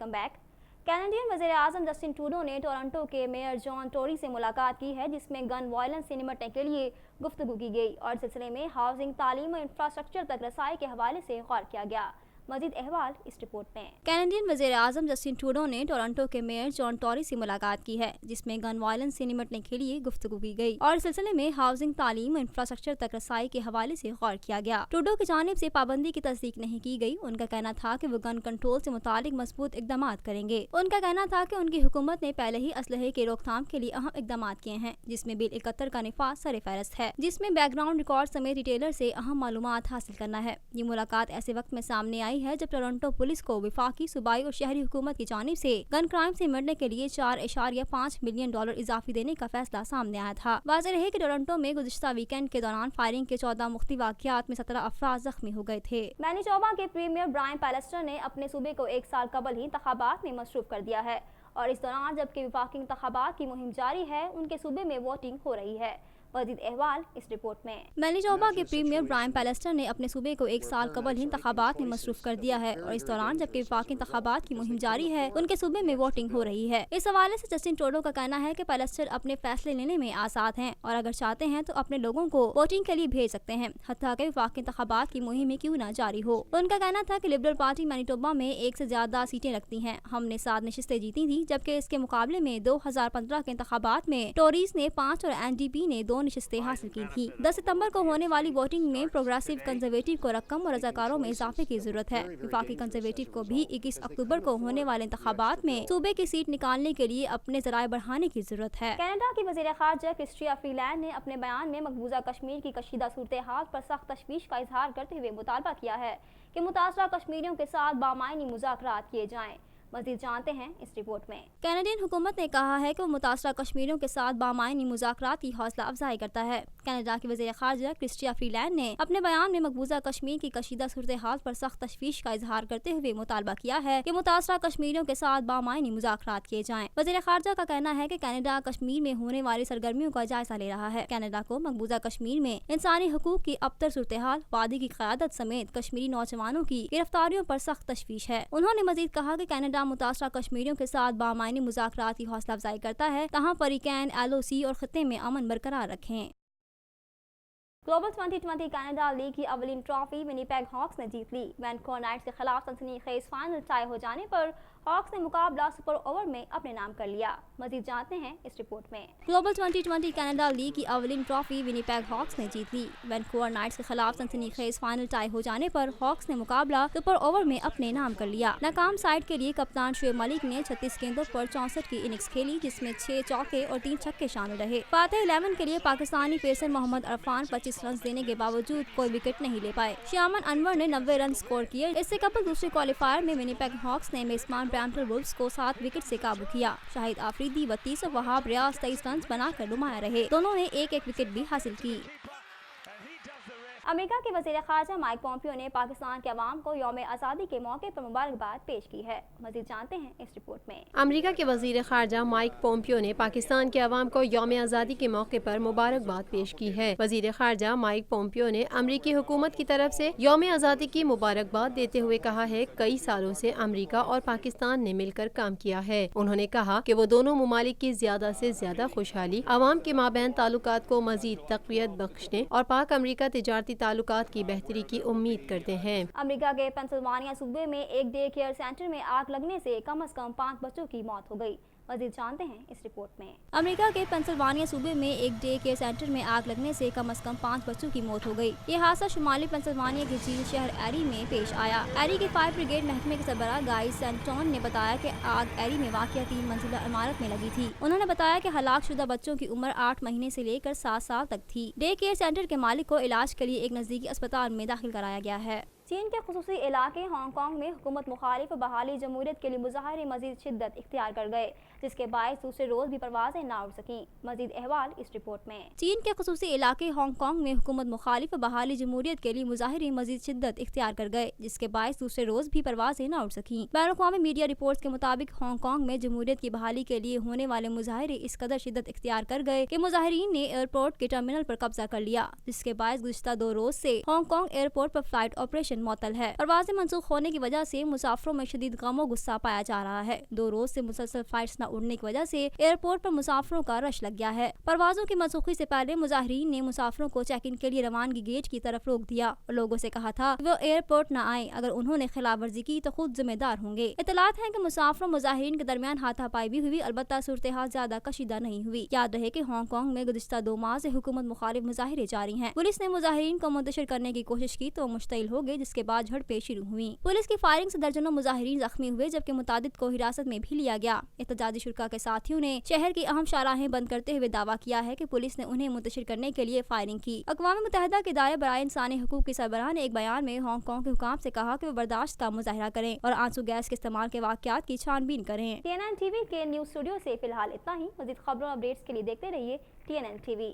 Welcome back. Canadian वज़ीर आज़म Justin Trudeau ने Toronto के मेयर जॉन टोरी से मुलाकात की है, जिसमें गन वायलेंस से निपटने के लिए गुफ्तगू की गई और सिलसिले में हाउसिंग, तालीम और इंफ्रास्ट्रक्चर तक रसाई के हवाले से गौर किया गया। मजीद अहवाल इस रिपोर्ट में। कैनेडियन वज़ीर आज़म जस्टिन ट्रूडो ने टोरंटो के मेयर जॉन टोरी से मुलाकात की है, जिसमें गन वायलेंस से निपटने के लिए गुफ्तगू की गई और सिलसिले में हाउसिंग, तालीम और इंफ्रास्ट्रक्चर तक रसाई के हवाले से गौर किया गया। ट्रूडो की जानिब से पाबंदी की तस्दीक नहीं की गई। उनका कहना था कि वो गन कंट्रोल से मुतालिक मजबूत इकदाम करेंगे। उनका कहना था कि उनकी हुकूमत ने पहले ही असलहे के रोकथाम के लिए अहम इकदाम किए हैं, जिसमें बिल 71 का निफाज सर फहरिस्त है, जिसमें बैकग्राउंड रिकॉर्ड समेत रिटेलर से अहम मालूमात हासिल करना है। ये मुलाकात ऐसे वक्त में सामने आई है जब टोरंटो पुलिस को विफाकी, सूबाई और शहरी हुकूमत की जानिब से गन क्राइम से निपटने के लिए $4.5 मिलियन इजाफी देने का फैसला सामने आया था। वाज़ेह रहे कि टोरंटो में गुज़िश्ता वीकेंड के दौरान फायरिंग के 14 मुख्तलिफ वाक़यात में 17 अफराद जख्मी हो गए थे। मैनीटोबा के प्रीमियर ब्रायन पैलेस्टर ने अपने सूबे को 1 साल कबल ही इंतखाबात में मसरूफ कर दिया है और इस दौरान जबकि विफाकी इंतखाबात की मुहिम जारी है, उनके सूबे में वोटिंग हो रही है। मज़ीद अहवाल इस रिपोर्ट में। मैनीटोबा के प्रीमियर ब्रायन पैलेस्टर ने अपने सूबे को 1 साल कबल ही इंतखाबात में मसरूफ कर दिया है और इस दौरान जबकि वफाकी इंतखाबात की मुहिम जारी है, उनके सूबे में वोटिंग हो रही है। इस हवाले से जस्टिन ट्रूडो का कहना है कि पैलेस्टर अपने फैसले लेने में आज़ाद हैं और अगर चाहते हैं तो अपने लोगों को वोटिंग के लिए भेज सकते हैं, हत्ता कि वफाकी इंतखाबात की मुहिम क्यों न जारी हो। उनका कहना था कि लिबरल पार्टी मैनीटोबा में 1 से ज्यादा सीटें रखती है। हमने 7 नशिस्तें जीती थी, जबकि इसके मुकाबले में 2015 के इंतखाबात में टोरीज ने 5 और NDP ने 2 नशिस्तें हासिल की थी। 10 सितंबर को होने वाली वोटिंग में प्रोग्रेसिव कंजर्वेटिव को रकम और रजाकारों में इजाफे की जरूरत है। विफाकी कंजर्वेटिव को भी 21 अक्टूबर को होने वाले इंतखाबात में सूबे की सीट निकालने के लिए अपने ज़राए बढ़ाने की जरूरत है। कनाडा की वज़ीर ख़ारजा क्रिस्टिया फ्रीलैंड ने अपने बयान में मकबूजा कश्मीर की कशीदा सूरत हाल पर सख्त तशवीश का इजहार करते हुए मुतालबा किया है कि मुतासरा कश्मीरियों के साथ बामायनी मुज़ाकरात किए जाएं। मज़ीद जानते हैं इस रिपोर्ट में। कैनेडियन हुकूमत ने कहा है कि वो मुतासरा कश्मीरियों के साथ बामायनी मुज़ाकरात की हौसला अफजाई करता है। कनाडा की वज़ीर ख़ारजा क्रिस्टिया फ्रीलैंड ने अपने बयान में मकबूजा कश्मीर की कशीदा सूरत हाल पर सख्त तशवीश का इजहार करते हुए मुतालबा किया है कि मुतासरा कश्मीरियों के साथ बामायनी मुज़ाकरात किए जाएं। वज़ीर ख़ारजा का कहना है कि कनाडा कश्मीर में होने वाली सरगर्मियों का जायजा ले रहा है। कनाडा को मकबूजा कश्मीर में इंसानी हुकूक की अबतर सूरत हाल, वादी की क़यादत समेत कश्मीरी नौजवानों की गिरफ्तारियों पर सख्त तशवीश है। उन्होंने मज़ीद कहा कि कनाडा मुतासरा कश्मीरियों के साथ बामायनी मुज़ाकरात की हौसला अफजाई करता है, तहाँ फरीकैन LOC और खत्ते में अमन बरकरार रखें। ग्लोबल 2020 कनाडा लीग की अवलिन ट्रॉफी विनिपेग हॉक्स ने जीत ली। वैनकूवर नाइट्स के खिलाफ सनसनीखेज फाइनल टाई हो जाने पर हॉक्स ने मुकाबला सुपर ओवर में अपने नाम कर लिया। मजीद जानते हैं इस रिपोर्ट में। ग्लोबल 2020 कनाडा लीग की अवलिन ट्रॉफी विनिपेग हॉक्स ने जीत ली। वैनकूवर नाइट्स के खिलाफ सनसनीखेज फाइनल टाई हो जाने पर हॉक्स ने मुकाबला सुपर ओवर में अपने नाम कर लिया। नाकाम साइड के लिए कप्तान शुएब मलिक ने 36 गेंदों पर 64 की इनिंग्स खेली, जिसमें 6 चौके और 3 छक्के शामिल रहे। फातेह 11 के लिए पाकिस्तानी पेसर मोहम्मद अरफान 25 रन देने के बावजूद कोई विकेट नहीं ले पाए। श्यामन अनवर ने 90 रन स्कोर किए। इससे कबल दूसरे क्वालिफायर में विनिपेग हॉक्स ने मेजबान ब्रैम्पटन वुल्व्स को 7 विकेट से काबू किया। शाहिद आफरीदी 32 और वहाब रियाज 23 रन बनाकर नुमाया रहे। दोनों ने एक विकेट भी हासिल की। अमेरिका के वज़ीर ख़ारजा माइक पोम्पियो ने पाकिस्तान के अवाम को यौम आज़ादी के मौके पर मुबारकबाद पेश की है। मज़ीद जानते हैं इस रिपोर्ट में। अमेरिका के वज़ीर ख़ारजा माइक पोम्पियो ने पाकिस्तान के अवाम को यौम आज़ादी के मौके पर मुबारकबाद पेश की है। वज़ीर ख़ारजा माइक पोम्पियो ने अमेरिकी हुकूमत की तरफ से यौम आज़ादी की मुबारकबाद देते हुए कहा है, कई सालों से अमेरिका और पाकिस्तान ने मिलकर काम किया है। उन्होंने कहा कि वो दोनों मुमालिक की ज़्यादा से ज़्यादा खुशहाली, अवाम के माबैन ताल्लुकात को मज़ीद तक़वियत बख्शने और पाक अमेरिका तिजारती ताल्लुकात की बेहतरी की उम्मीद करते हैं। अमेरिका के पेंसिल्वानिया सूबे में एक डे केयर सेंटर में आग लगने से कम से कम 5 बच्चों की मौत हो गई। मज़ीद जानते हैं इस रिपोर्ट में। अमेरिका के पेंसिल्वानिया सूबे में एक डे केयर सेंटर में आग लगने से कम 5 बच्चों की मौत हो गई। ये हादसा शुमाली पेंसिल्वानिया के झील शहर एरी में पेश आया। एरी के फायर ब्रिगेड महकमे के सरबराह गाई सेंटोन ने बताया कि आग एरी में वाक़िया 3 मंजिला इमारत में लगी थी। उन्होंने बताया कि हलाक शुदा बच्चों की उम्र 8 महीने से लेकर 7 साल तक थी। डे केयर सेंटर के मालिक को इलाज के लिए एक नज़दीकी अस्पताल में दाखिल कराया गया है। चीन के खुसूसी इलाके हांगकांग में हुकूमत मुखालिफ बहाली जमहूरियत के लिए मुजाहरे मजीद शिद्दत इख्तियार कर गए, जिसके बायस दूसरे रोज भी परवाजें ना उड़ सकी। मजीद अहवाल इस रिपोर्ट में। चीन के खुसूसी इलाके हांगकांग में हुकूमत मुखालिफ बहाली जमहूरियत के लिए मुजाहरे मजीद शिद्दत इख्तियार कर गए, जिसके बायस दूसरे रोज भी परवाजें ना उड़ सकी। बैनुल-अक़वामी मीडिया रिपोर्ट्स के मुताबिक हांगकांग में जमहूरियत की बहाली के लिए होने वाले मुजाहरे इस कदर शिद्दत इख्तियार कर गए कि मुजाहिरीन ने एयरपोर्ट के टर्मिनल पर कब्जा कर लिया, जिसके बायस गुज़िश्ता 2 रोज से हांगकांग एयरपोर्ट पर फ्लाइट ऑपरेशन مشن معطل ہے۔ پروازیں منسوخ ہونے کی وجہ سے مسافروں میں شدید غم و غصہ پایا جا رہا ہے۔ 2 روز سے مسلسل فلائٹس نہ اڑنے کی وجہ سے ایئرپورٹ پر مسافروں کا رش لگ گیا ہے۔ پروازوں کی منسوخی سے پہلے مظاہرین نے مسافروں کو چیک ان کے لیے روانگی گیٹ کی طرف روک دیا اور لوگوں سے کہا تھا کہ وہ ایئرپورٹ نہ آئیں، اگر انہوں نے خلاف ورزی کی تو خود ذمہ دار ہوں گے۔ اطلاعات ہیں کہ مسافروں مظاہرین کے درمیان ہاتھا پائی بھی ہوئی، البتہ صورتحال زیادہ کشیدہ نہیں ہوئی۔ یاد رہے کہ ہانگ کانگ میں گزشتہ 2 ماہ سے حکومت مخالف مظاہرے جاری ہیں۔ پولیس نے مظاہرین کو منتشر کرنے کی کوشش کی تو وہ مشتعل ہو گئے، جس کے بعد جھڑپیں شروع ہوئیں۔ پولیس کی فائرنگ سے درجنوں مظاہرین زخمی ہوئے جبکہ متعدد کو حراست میں بھی لیا گیا۔ احتجاجی شرکاء کے ساتھیوں نے شہر کی اہم شاہراہیں بند کرتے ہوئے دعویٰ کیا ہے کہ پولیس نے انہیں منتشر کرنے کے لیے فائرنگ کی۔ اقوام متحدہ کے ادارے برائے انسانی حقوق کی سربراہ نے ایک بیان میں ہانگ کانگ کے حکام سے کہا کہ وہ برداشت کا مظاہرہ کریں اور آنسو گیس کے استعمال کے واقعات کی چھان بین کریں۔ TNN TV کے نیوز اسٹوڈیو سے فی الحال اتنا ہی۔ مزید خبروں اور اپڈیٹس کے لیے دیکھتے رہیے TNN TV۔